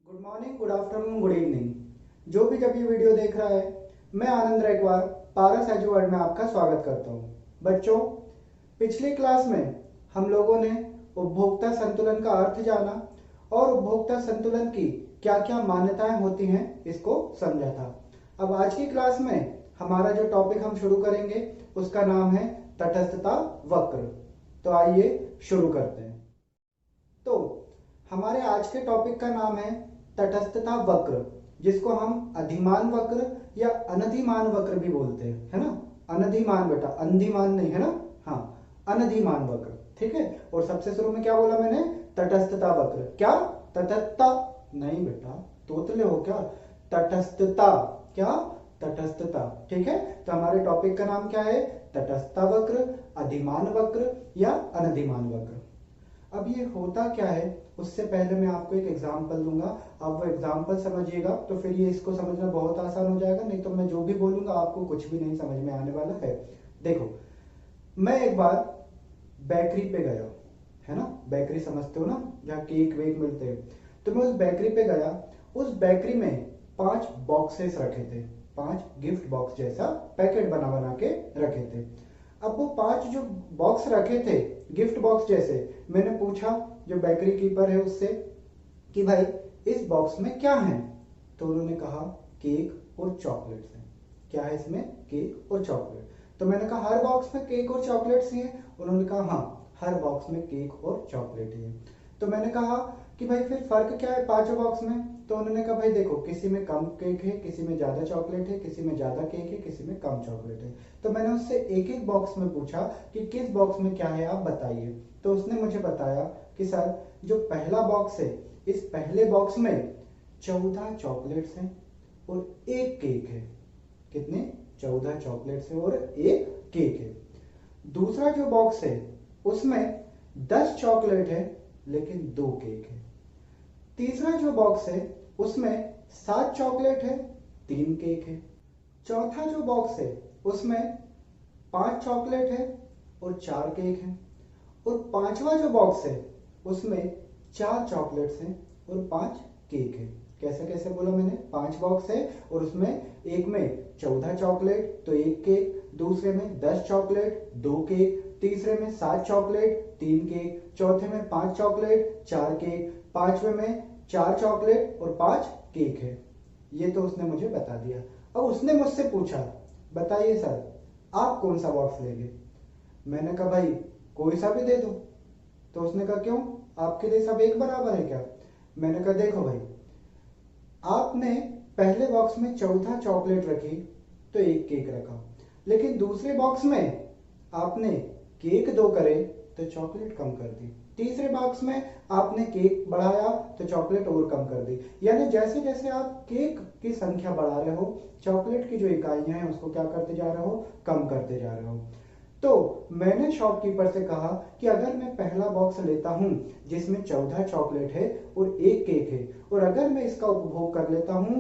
Good morning, good afternoon, good evening. जो भी जब ये वीडियो देख रहा है, मैं आनंद रेगवार पारस एजुवर्ड में आपका स्वागत करता हूँ। बच्चों, पिछली क्लास में हम लोगों ने उपभोक्ता संतुलन का अर्थ जाना और उपभोक्ता संतुलन की क्या क्या मान्यताएं होती हैं इसको समझा था। अब आज की क्लास में हमारा जो टॉपिक हम शुरू करेंगे उसका नाम है तटस्थता वक्र। तो आइए शुरू करते हैं। तो हमारे आज के टॉपिक का नाम है तटस्थता वक्र, जिसको हम अधिमान वक्र या अनधिमान वक्र भी बोलते हैं, है ना। अनधिमान, बेटा अंधिमान नहीं, है ना। हाँ, अनधिमान वक्र, ठीक है। और सबसे शुरू में क्या बोला मैंने? तटस्थता वक्र। क्या? तटस्थता नहीं बेटा, तोतले हो क्या? तटस्थता। क्या? तटस्थता, ठीक है। तो हमारे टॉपिक का नाम क्या है? तटस्थता वक्र, अधिमान वक्र या अनधिमान वक्र। अब ये होता क्या है, उससे पहले मैं आपको एक एग्जाम्पल दूंगा। आप वो एग्जाम्पल समझिएगा तो फिर ये इसको समझना बहुत आसान हो जाएगा, नहीं तो मैं जो भी बोलूंगा आपको कुछ भी नहीं समझ में आने वाला है। देखो, मैं एक बार बेकरी पे गया, है ना। बेकरी समझते हो ना, जहाँ केक वेक मिलते हैं। तो मैं उस बेकरी पे गया। उस बेकरी में 5 बॉक्सेस रखे थे, 5 गिफ्ट बॉक्स जैसा पैकेट बना बना के रखे थे। अब वो 5 जो बॉक्स रखे थे गिफ्ट बॉक्स जैसे, मैंने पूछा जो बेकरी कीपर है उससे कि भाई इस बॉक्स में क्या है। तो उन्होंने कहा केक और चॉकलेट्स हैं। क्या है इसमें? केक और चॉकलेट। तो मैंने कहा हर बॉक्स में केक और चॉकलेट्स ही है? उन्होंने कहा हाँ, हर बॉक्स में केक और चॉकलेट ही है। तो मैंने कहा कि भाई फिर फर्क क्या है पांचों बॉक्स में? तो उन्होंने कहा भाई देखो, किसी में कम केक है, किसी में ज्यादा चॉकलेट है, किसी में ज्यादा केक है, किसी में कम चॉकलेट है। तो मैंने उससे एक एक बॉक्स में पूछा कि किस बॉक्स में क्या है, आप बताइए। तो उसने मुझे बताया कि सर जो पहला बॉक्स है, इस पहले बॉक्स में 14 चॉकलेट्स हैं और एक केक है। कितने? 14 चॉकलेट्स है और एक केक है। दूसरा जो बॉक्स है उसमें 10 चॉकलेट है लेकिन 2 केक है। तीसरा जो बॉक्स है उसमें 7 चॉकलेट है, 3 केक है। चौथा जो बॉक्स है उसमें 5 चॉकलेट है और 4 केक है। और पांचवा जो बॉक्स है उसमें 4 चॉकलेट्स हैं और 5 केक है। कैसे कैसे बोला मैंने? 5 बॉक्स है और उसमें एक में 14 चॉकलेट तो एक केक, दूसरे में 10 चॉकलेट 2 केक, तीसरे में 7 चॉकलेट 3 केक, चौथे में 5 चॉकलेट 4 केक, पांचवे में 4 चॉकलेट और 5 केक है। ये तो उसने मुझे बता दिया। अब उसने मुझसे पूछा बताइए सर आप कौन सा बॉक्स लेंगे? मैंने कहा भाई कोई सा भी दे दो। तो उसने कहा क्यों, आपके लिए सब एक बराबर है क्या? मैंने कहा देखो भाई, आपने पहले बॉक्स में 14 चॉकलेट रखी तो एक केक रखा, लेकिन दूसरे बॉक्स में आपने केक 2 करे तो चॉकलेट कम कर दी। तीसरे बॉक्स में आपने केक बढ़ाया तो चॉकलेट और कम कर दी। यानी जैसे जैसे आप केक की संख्या बढ़ा रहे हो, चॉकलेट की जो इकाइयां हैं उसको क्या करते जा रहे हो? कम करते जा रहे हो। तो मैंने शॉपकीपर से कहा कि अगर मैं पहला बॉक्स लेता हूं जिसमें 14 चॉकलेट है और एक केक है, और अगर मैं इसका उपभोग कर लेता हूं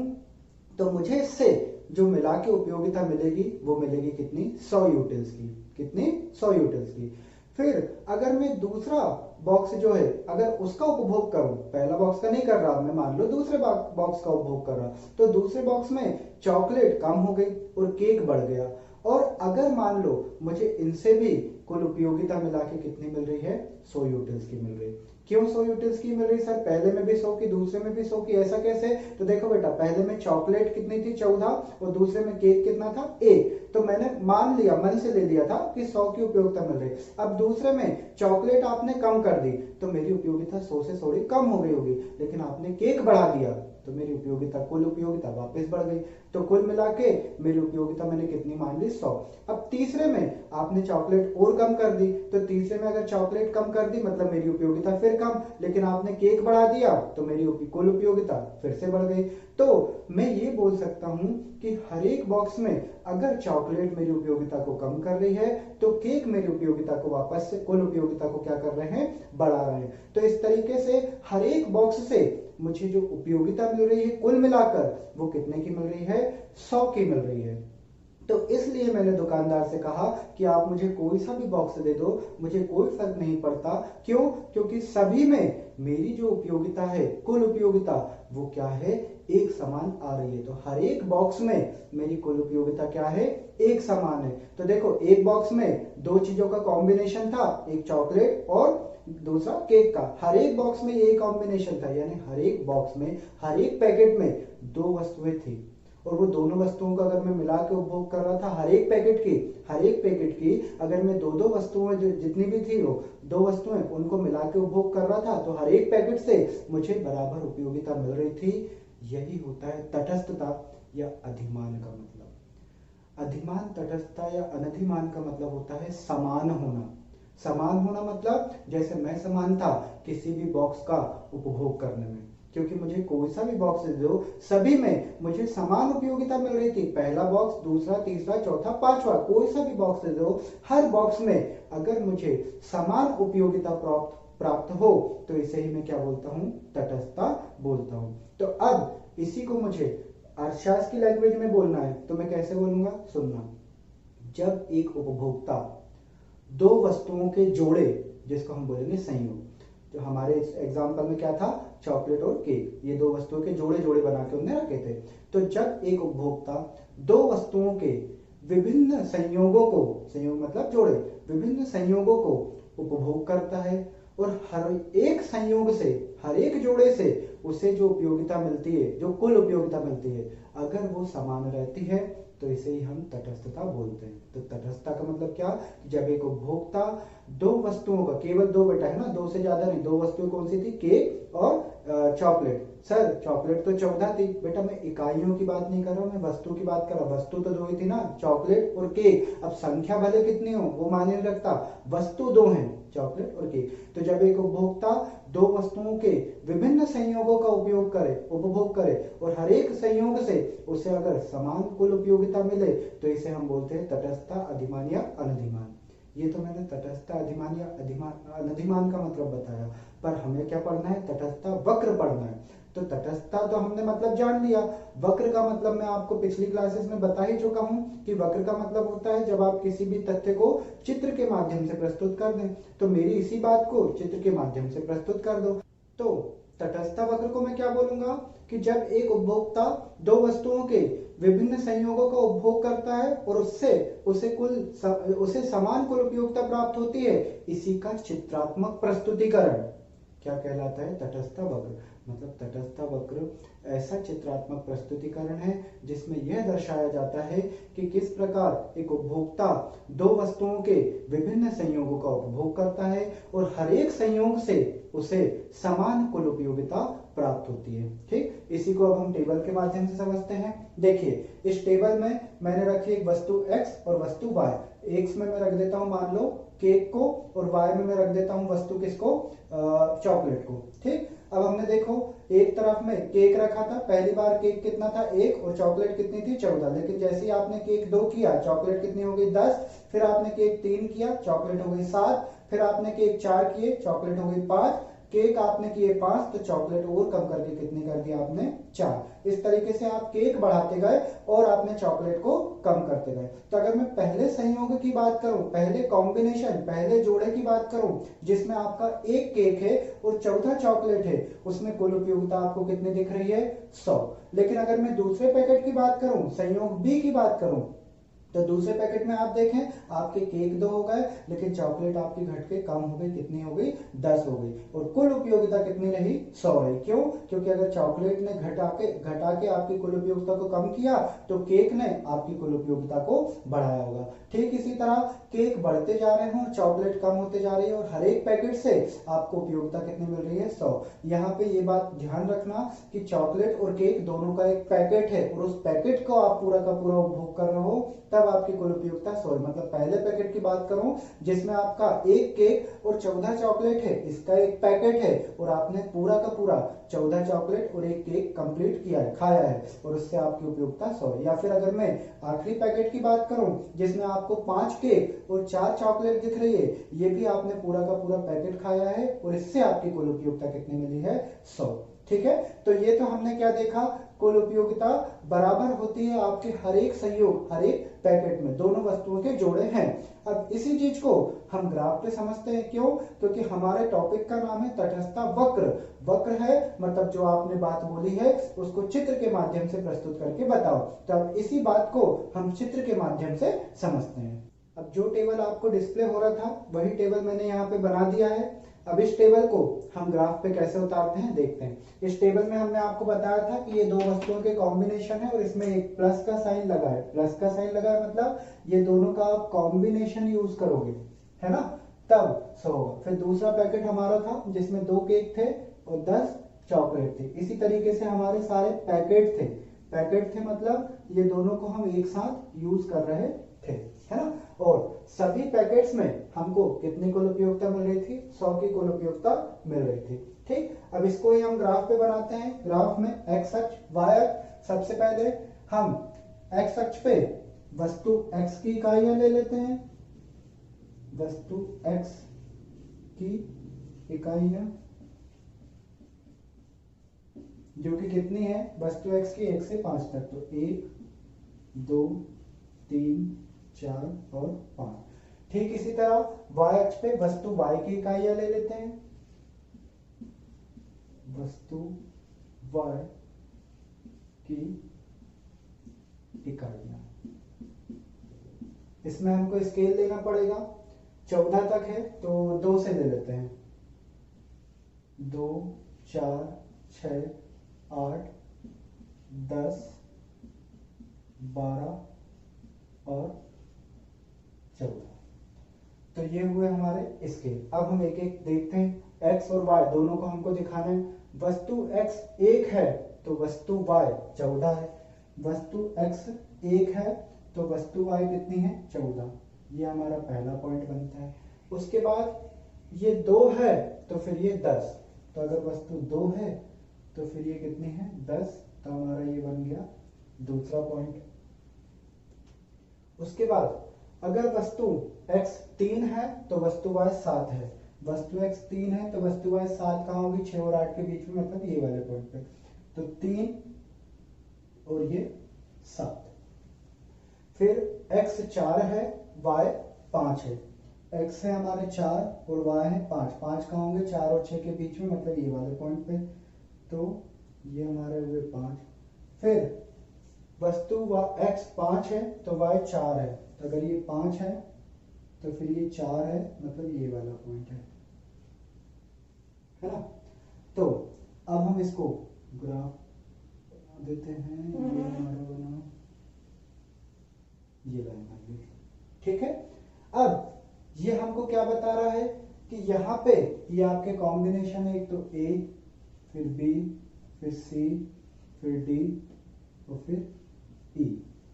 तो मुझे इससे जो मिला के उपयोगिता मिलेगी वो मिलेगी कितनी? 100 यूटिल्स की। कितनी? 100 यूटिल्स की। फिर अगर मैं दूसरा बॉक्स जो है अगर उसका उपभोग करूं, पहला बॉक्स का नहीं कर रहा, मैं मान लो दूसरे बॉक्स का उपभोग कर रहा, तो दूसरे बॉक्स में चॉकलेट कम हो गई और केक बढ़ गया। और अगर मान लो मुझे इनसे भी कुल उपयोगिता मिला के कितनी मिल रही है? 100 यूटिल्स की मिल रही। क्यों 100 यूटिल्स की मिल रही सर? पहले में भी 100 की, दूसरे में भी 100 की, ऐसा कैसे? तो देखो बेटा, पहले में चॉकलेट कितनी थी? 14, और दूसरे में केक कितना था? 1। तो मैंने मान लिया, मन से ले लिया था कि 100 की उपयोगिता मिल रही। अब दूसरे में चॉकलेट आपने कम कर दी तो मेरी उपयोगिता 100 से थोड़ी कम हो गई होगी, लेकिन आपने केक बढ़ा दिया तो मेरी उपयोगिता, कुल उपयोगिता वापस बढ़ गई। तो कुल मिला के मेरी उपयोगिता मैंने कितनी मान ली? 100। अब तीसरे में आपने चॉकलेट और कम कर दी, तो तीसरे में अगर चॉकलेट कम कर दी मतलब मेरी उपयोगिता फिर कम, लेकिन आपने केक बढ़ा दिया तो मेरी कुल उपयोगिता फिर से बढ़ गई। तो मैं ये बोल सकता हूं कि हर एक बॉक्स में अगर चॉकलेट मेरी उपयोगिता को कम कर रही है तो केक मेरी उपयोगिता को वापस से, कुल उपयोगिता को क्या कर रहे हैं? बढ़ा रहे हैं। तो इस तरीके से हर एक बॉक्स से मुझे जो उपयोगिता मिल रही है कुल मिलाकर वो कितने की मिल रही है? 100 की मिल रही है। तो इसलिए मैंने दुकानदार से कहा कि आप मुझे कोई सा भी बॉक्स दे दो, मुझे कोई फर्क नहीं पड़ता। क्यों? क्योंकि सभी में मेरी जो उपयोगिता है, कुल उपयोगिता, वो क्या है, एक समान आ रही है। तो हर एक बॉक्स में मेरी कुल उपयोगिता क्या है, एक समान है। तो देखो, एक बॉक्स में दो चीजों का कॉम्बिनेशन था, एक चॉकलेट और दूसरा केक का। हर एक बॉक्स में ये कॉम्बिनेशन था, यानी हर एक बॉक्स में, हर एक पैकेट में दो वस्तुएं थी। और वो दोनों वस्तुओं का अगर मैं मिला के उपभोग कर रहा था, हर एक पैकेट की अगर मैं दो दो वस्तुएं, जो जितनी भी थी वो दो वस्तुएं, उनको मिला के उपभोग कर रहा था, तो हर एक पैकेट से मुझे बराबर उपयोगिता मिल रही थी। यही होता है तटस्थता या अधिमान का मतलब। अधिमान, तटस्थता या अनधिमान का मतलब होता है समान होना। समान होना मतलब जैसे मैं समान था किसी भी बॉक्स का उपभोग करने में, क्योंकि मुझे कोई सा भी बॉक्स दो, सभी में मुझे समान उपयोगिता मिल रही थी। पहला बॉक्स, दूसरा, तीसरा, चौथा, पांचवा, कोई सा भी बॉक्स दो, हर बॉक्स में अगर मुझे समान उपयोगिता प्राप्त हो, तो इसे ही मैं क्या बोलता हूं, तटस्थता बोलता हूं। तो अब इसी को मुझे अर्थशास्त्र की लैंग्वेज में बोलना है, तो मैं कैसे बोलूंगा, सुनना। जब एक उपभोक्ता दो वस्तुओं के जोड़े, जिसको हम बोलेंगे संयोग, तो हमारे एग्जाम्पल में क्या था, चॉकलेट और केक, ये दो वस्तुओं के जोड़े जोड़े बना के उन्हें रखे थे। तो जब एक उपभोक्ता दो वस्तुओं के विभिन्न संयोगों को, संयोग मतलब जोड़े, विभिन्न संयोगों को उपभोग करता है, और हर एक संयोग से, हर एक जोड़े से उसे जो उपयोगिता मिलती है, जो कुल उपयोगिता मिलती है, अगर वो समान रहती है, तो इसे ही हम तटस्थता बोलते हैं। तो तटस्थता का मतलब क्या, कि जब एक उपभोक्ता दो वस्तुओं का, केवल दो बेटा है ना, दो से ज्यादा नहीं, दो वस्तुएं कौन सी थी, केक और चॉकलेट। सर चॉकलेट तो 14 थी, बेटा मैं इकाइयों की बात नहीं कर रहा हूं, मैं वस्तु की बात कर रहा हूं। वस्तु तो दो ही थी ना, चॉकलेट और केक। अब संख्या भले कितनी हो वो मायने नहीं रखता, वस्तु दो हैं, चॉकलेट और केक। तो जब एक उपभोक्ता दो वस्तुओं के विभिन्न संयोगों का उपभोग करे, और हर एक संयोग से उसे अगर समान कुल उपयोगिता मिले, तो इसे हम बोलते हैं तटस्थता, अधिमान या अनधिमान। ये तो मैंने तटस्थता, अधिमान या अनधिमान का मतलब बताया, पर हमें क्या पढ़ना है, तटस्थता वक्र पढ़ना है। तो तटस्थता तो हमने मतलब जान लिया, वक्र का मतलब मैं आपको पिछली क्लासेस में बता ही चुका हूं कि वक्र का मतलब होता है जब आप किसी भी तथ्य को चित्र के माध्यम से प्रस्तुत कर दें। तो मेरी इसी बात को चित्र के माध्यम से प्रस्तुत कर दो। तो तटस्थता वक्र को मैं क्या बोलूंगा, कि जब एक उपभोक्ता दो वस्तुओं के विभिन्न संयोगों का उपभोग करता है, और उसे समान कुल उपयोगिता प्राप्त होती है, इसी का चित्रात्मक प्रस्तुतिकरण क्या कहलाता है, तटस्थता वक्र। मतलब तटस्थता वक्र ऐसा चित्रात्मक प्रस्तुतिकरण है जिसमें यह दर्शाया जाता है कि किस प्रकार एक उपभोक्ता दो वस्तुओं के विभिन्न संयोगों का उपभोग करता है, और हर एक संयोग से उसे समान कुल उपयोगिता प्राप्त होती है। ठीक, इसी को अब हम टेबल के माध्यम से समझते हैं। देखिए, इस टेबल में मैंने रखी एक वस्तु x और वस्तु y। x में मैं रख देता हूं मान लो केक को, और y में मैं रख देता हूं वस्तु किसको, चॉकलेट को। ठीक, अब हमने देखो एक तरफ में केक रखा था, पहली बार केक कितना था, 1, और चॉकलेट कितनी थी, 14। लेकिन जैसे ही आपने केक 2 किया, चॉकलेट कितनी हो गई, 10। फिर आपने केक 3 किया, चॉकलेट हो गई 7। फिर आपने केक 4 किए, चॉकलेट हो गई 5। केक आपने किए 5, तो चॉकलेट और कम करके कितनी कर दी आपने, 4। इस तरीके से आप केक बढ़ाते गए और आपने चॉकलेट को कम करते गए। तो अगर मैं पहले संयोग की बात करूं, पहले कॉम्बिनेशन, पहले जोड़े की बात करूं, जिसमें आपका एक केक है और 14 चॉकलेट है, उसमें कुल उपयोगिता आपको कितनी दिख रही है, 100। लेकिन अगर मैं दूसरे पैकेट की बात करूं, संयोग बी की बात करूं, तो दूसरे पैकेट में आप देखें आपके केक 2 हो गए, लेकिन चॉकलेट आपकी घट के कम हो गई, कितनी हो गई, 10 हो गई, और कुल उपयोगिता कितनी रही, 100 रही। क्यों? क्योंकि अगर चॉकलेट ने घटा के आपकी कुल उपयोगिता को कम किया, तो केक ने आपकी कुल उपयोगिता को बढ़ाया होगा। ठीक इसी तरह केक बढ़ते जा रहे हों, चॉकलेट कम होते जा रही है, और हर एक पैकेट से आपको उपयोगिता कितनी मिल रही है, 100। यहाँ पे ये बात ध्यान रखना कि चॉकलेट और केक दोनों का एक पैकेट है, और उस पैकेट को आप पूरा का पूरा उपभोग कर रहे हो, तब आपकी कुल उपयोगिता 100। मतलब पहले पैकेट की बात करूं जिसमें आपका एक केक और 14 चॉकलेट है, इसका एक पैकेट है, और आपने पूरा का पूरा 14 चॉकलेट और एक केक कंप्लीट किया है, खाया है, और उससे आपकी उपयोगिता 100। या फिर अगर मैं आखिरी पैकेट की बात करूं जिसमें आपको 5 केक और 4 चॉकलेट दिख रही है, ये भी आपने पूरा का पूरा पैकेट खाया है, और इससे आपकी कुल उपयोगिता कितनी मिली है, 100। ठीक है, तो ये तो हमने क्या देखा, कुल उपयोगिता बराबर होती है आपके हर एक संयोग, हर एक पैकेट में दोनों वस्तुओं के जोड़े हैं। अब इसी चीज को हम ग्राफ पे समझते हैं, क्यों? क्योंकि हमारे टॉपिक का नाम है तटस्थता वक्र। वक्र है मतलब जो आपने बात बोली है उसको चित्र के माध्यम से प्रस्तुत करके बताओ। तो अब इसी बात को हम चित्र के माध्यम से समझते हैं। अब जो टेबल आपको डिस्प्ले हो रहा था वही टेबल मैंने यहाँ पे बना दिया है। अब इस टेबल को हम ग्राफ पे कैसे उतारते हैं देखते हैं। इस टेबल में हमने आपको बताया था कि ये दो वस्तुओं के कॉम्बिनेशन है और इसमें एक प्लस का साइन लगा है। प्लस का साइन लगा है मतलब ये दोनों का आप कॉम्बिनेशन यूज करोगे, है ना, तब सो होगा। फिर दूसरा पैकेट हमारा था जिसमें 2 केक थे और 10 चॉकलेट थे। इसी तरीके से हमारे सारे पैकेट थे। पैकेट थे मतलब ये दोनों को हम एक साथ यूज कर रहे थे, है ना। और सभी पैकेट्स में हमको कितनी कुल उपयोगिता मिल रही थी? 100 की कुल उपयोगिता मिल रही थी। ठीक, अब इसको ही हम ग्राफ पे बनाते हैं। ग्राफ में एक्स अक्ष, वाई अक्ष। सबसे पहले हम एक्स अक्ष पे वस्तु एक्स की इकाइयां ले लेते हैं। वस्तु एक्स की इकाइयां जो कि कितनी है? वस्तु एक्स की 1 से 5 तक, तो 1 2 3 4 और 5। ठीक इसी तरह y अक्ष पे वस्तु y की इकाइयां ले लेते हैं। वस्तु y की इकाइयां, इसमें हमको स्केल लेना पड़ेगा। 14 तक है तो 2 से ले लेते हैं। 2 4 6 8 10 12 और 14। तो ये हुए हमारे स्केल। अब हम एक एक देखते हैं। x और y दोनों को हमको दिखाना है। वस्तु x 1 है तो वस्तु y 14 है। वस्तु x 1 है तो वस्तु y कितनी है? 14। ये हमारा पहला पॉइंट बनता है। उसके बाद ये 2 है तो फिर ये 10। तो अगर वस्तु 2 है तो फिर ये कितनी है? 10। तो हमारा ये बन गया दूसरा पॉइंट। उसके बाद अगर वस्तु x 3 है तो वस्तु y 7 है। वस्तु x 3 है तो वस्तु y 7 कहाँ होगी? 6 और 8 के बीच में, मतलब ये वाले पॉइंट पे। तो 3 और ये 7। फिर x 4 है, y 5 है। x है हमारे 4 और y है 5। 5 कहाँ होंगे? 4 और 6 के बीच में, मतलब ये वाले पॉइंट पे। तो ये हमारे हुए 5। फिर वस्तु x 5 है तो y 4 है। तो अगर ये 5 है तो फिर ये 4 है, मतलब ये वाला पॉइंट है ना। तो अब हम इसको ग्राफ देते हैं। ये हमारा बना, ये लाइन बन गई। ठीक है, अब ये हमको क्या बता रहा है कि यहाँ पे ये आपके कॉम्बिनेशन है। एक तो A, फिर B, फिर C, फिर D और फिर E।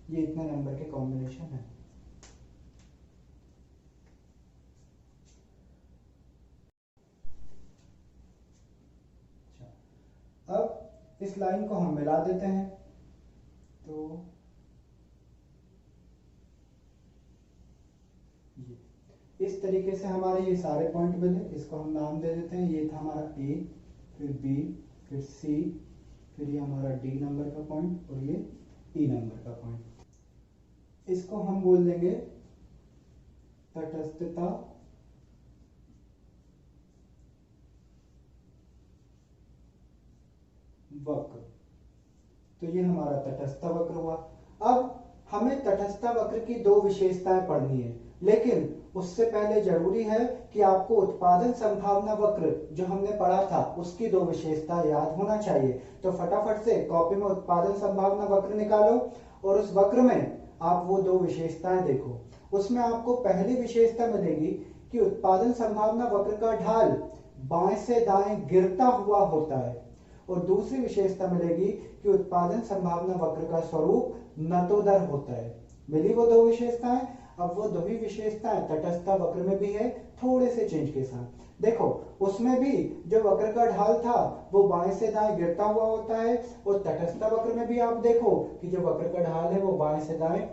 ये इतने नंबर के कॉम्बिनेशन है। अब इस लाइन को हम मिला देते हैं। तो इस तरीके से हमारे ये सारे पॉइंट मिले। इसको हम नाम दे देते हैं। ये था हमारा A, फिर B, फिर C, फिर ये हमारा D नंबर का पॉइंट और ये E नंबर का पॉइंट। इसको हम बोल देंगे तटस्थता वक्र। तो ये हमारा तटस्थ वक्र हुआ। अब हमें तटस्थ वक्र की 2 विशेषताएं पढ़नी है, लेकिन उससे पहले जरूरी है कि आपको उत्पादन संभावना वक्र जो हमने पढ़ा था उसकी 2 विशेषता याद होना चाहिए। तो फटाफट से कॉपी में उत्पादन संभावना वक्र निकालो और उस वक्र में आप वो 2 विशेषताएं देखो। उसमें आपको पहली विशेषता मिलेगी कि उत्पादन संभावना वक्र का ढाल बाएं से दाएं गिरता हुआ होता है, और दूसरी विशेषता मिलेगी कि उत्पादन संभावना वक्र का स्वरूप नतोदर होता है। मिली वो 2 विशेषताएं। अब वो 2 ही विशेषताएं तटस्थ वक्र में भी है, थोड़े से चेंज के साथ। देखो उसमें भी जो वक्र का ढाल था वो बाएं से दाएं गिरता हुआ होता है, और तटस्थ वक्र में भी आप देखो कि जो वक्र का ढाल है वो बाएं से दाएं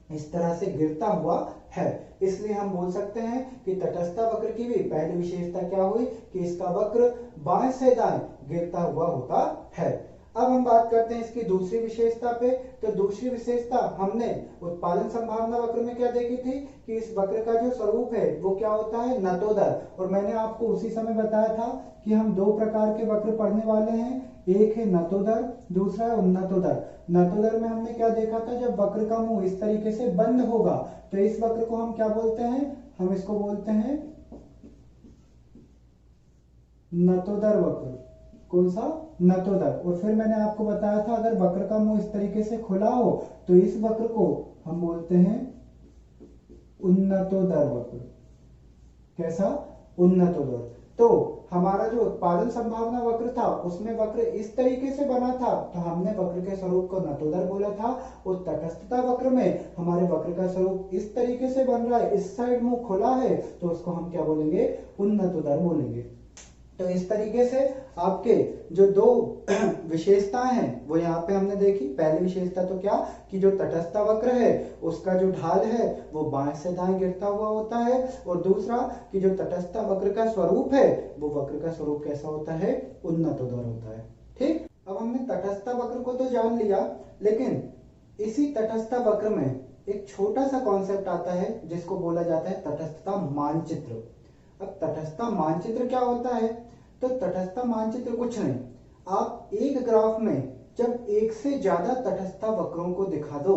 इस तरह से गिरता हुआ है। इसलिए हम बोल सकते हैं कि तटस्थता वक्र की भी पहली विशेषता क्या हुई कि इसका वक्र बाएं से दाएं गिरता हुआ होता है। अब हम बात करते हैं इसकी दूसरी विशेषता पे। तो दूसरी विशेषता हमने उत्पादन संभावना वक्र में क्या देखी थी कि इस वक्र का जो स्वरूप है वो क्या होता है, नतोदर। और मैंने आपको उसी समय बताया था कि हम दो प्रकार के वक्र पढ़ने वाले हैं, एक है नतोदर, दूसरा है उन्नतोदर। नतोदर में हमने क्या देखा था, जब वक्र का मुंह इस तरीके से बंद होगा तो इस वक्र को हम क्या बोलते हैं, हम इसको बोलते हैं नतोदर वक्र। कौन सा, नतोदर। और फिर मैंने आपको बताया था अगर वक्र का मुंह इस तरीके से खुला हो तो इस वक्र को हम बोलते हैं उन्नतोदर वक्र। कैसा, उन्नतोदर। तो हमारा जो उत्पादन संभावना वक्र था उसमें वक्र इस तरीके से बना था तो हमने वक्र के स्वरूप को नतोदर बोला था। और तटस्थता वक्र में हमारे वक्र का स्वरूप इस तरीके से बन रहा है, इस साइड मुंह खुला है तो उसको हम क्या बोलेंगे, उन्नतोदर बोलेंगे। तो इस तरीके से आपके जो दो विशेषताएं हैं वो यहाँ पे हमने देखी। पहली विशेषता तो क्या कि जो तटस्थ वक्र है उसका जो ढाल है वो बाएं से दाएं गिरता हुआ होता है, और दूसरा कि जो तटस्थ वक्र का स्वरूप है वो वक्र का स्वरूप कैसा होता है, उन्नतोदर होता है। ठीक, अब हमने तटस्थ वक्र को तो जान लिया, लेकिन इसी तटस्थ वक्र में एक छोटा सा कॉन्सेप्ट आता है जिसको बोला जाता है तटस्थता मानचित्र। अब तटस्थता मानचित्र क्या होता है, तो तटस्थता मानचित्र कुछ नहीं, आप एक ग्राफ में जब एक से ज्यादा तटस्थता वक्रों को दिखा दो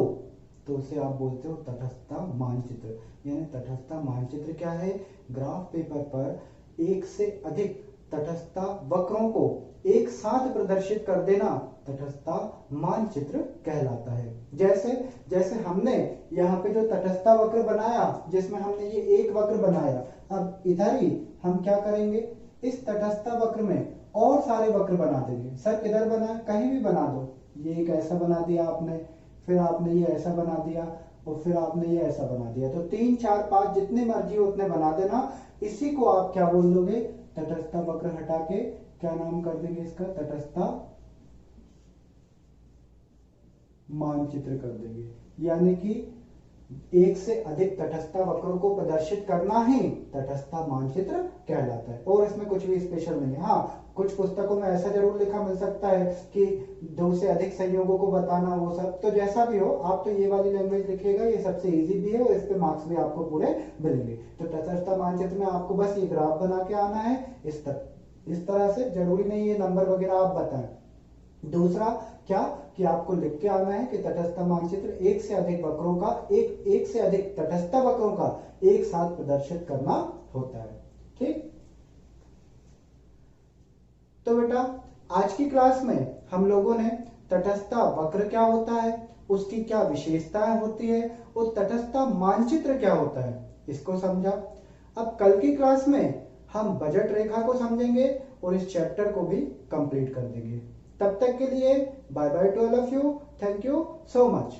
तो उसे आप बोलते हो तटस्थता मानचित्र। यानी तटस्थता मानचित्र क्या है, ग्राफ पेपर पर एक से अधिक तटस्थता वक्रों को एक साथ प्रदर्शित कर देना तटस्थता मानचित्र कहलाता है। जैसे जैसे हमने यहाँ पे जो तटस्थता वक्र बनाया जिसमें हमने ये एक वक्र बनाया, अब इधर ही हम क्या करेंगे, इस तटस्थता वक्र में और सारे वक्र बना देंगे। सर किधर बना, कहीं भी बना दो, ये एक ऐसा बना दिया आपने, फिर आपने ये ऐसा बना दिया, और फिर आपने ये ऐसा बना दिया। तो 3 4 5 जितने मर्जी उतने बना देना। इसी को आप क्या बोल दोगे, तटस्थता वक्र हटा के क्या नाम कर देंगे इसका, तटस्थता मानचित्र कर देंगे। यानी कि एक से अधिक तटस्थता वक्रों को प्रदर्शित करना ही तटस्थता मानचित्र कहलाता है। और इसमें कुछ भी स्पेशल नहीं है। हाँ, कुछ पुस्तकों में ऐसा जरूर लिखा मिल सकता है कि 2 से अधिक संयोगों को बताना, वो सब तो जैसा भी हो आप तो ये वाली लैंग्वेज लिखिएगा, ये सबसे इजी भी है और इस पे मार्क्स भी आपको पूरे मिलेंगे। तो तटस्थता मानचित्र में आपको बस ये ग्राफ बना के आना है इस तरह से, जरूरी नहीं है नंबर वगैरह आप बताएं। दूसरा क्या कि आपको लिख के आना है कि तटस्थ मानचित्र एक से अधिक वक्रों का एक से अधिक तटस्थ वक्रों का एक साथ प्रदर्शित करना होता है। ठीक, तो बेटा आज की क्लास में हम लोगों ने तटस्थ वक्र क्या होता है, उसकी क्या विशेषताएं होती है, और तटस्थ मानचित्र क्या होता है इसको समझा। अब कल की क्लास में हम बजट रेखा को समझेंगे और इस चैप्टर को भी कंप्लीट कर देंगे। तब तक के लिए bye bye to all of you, thank you so much.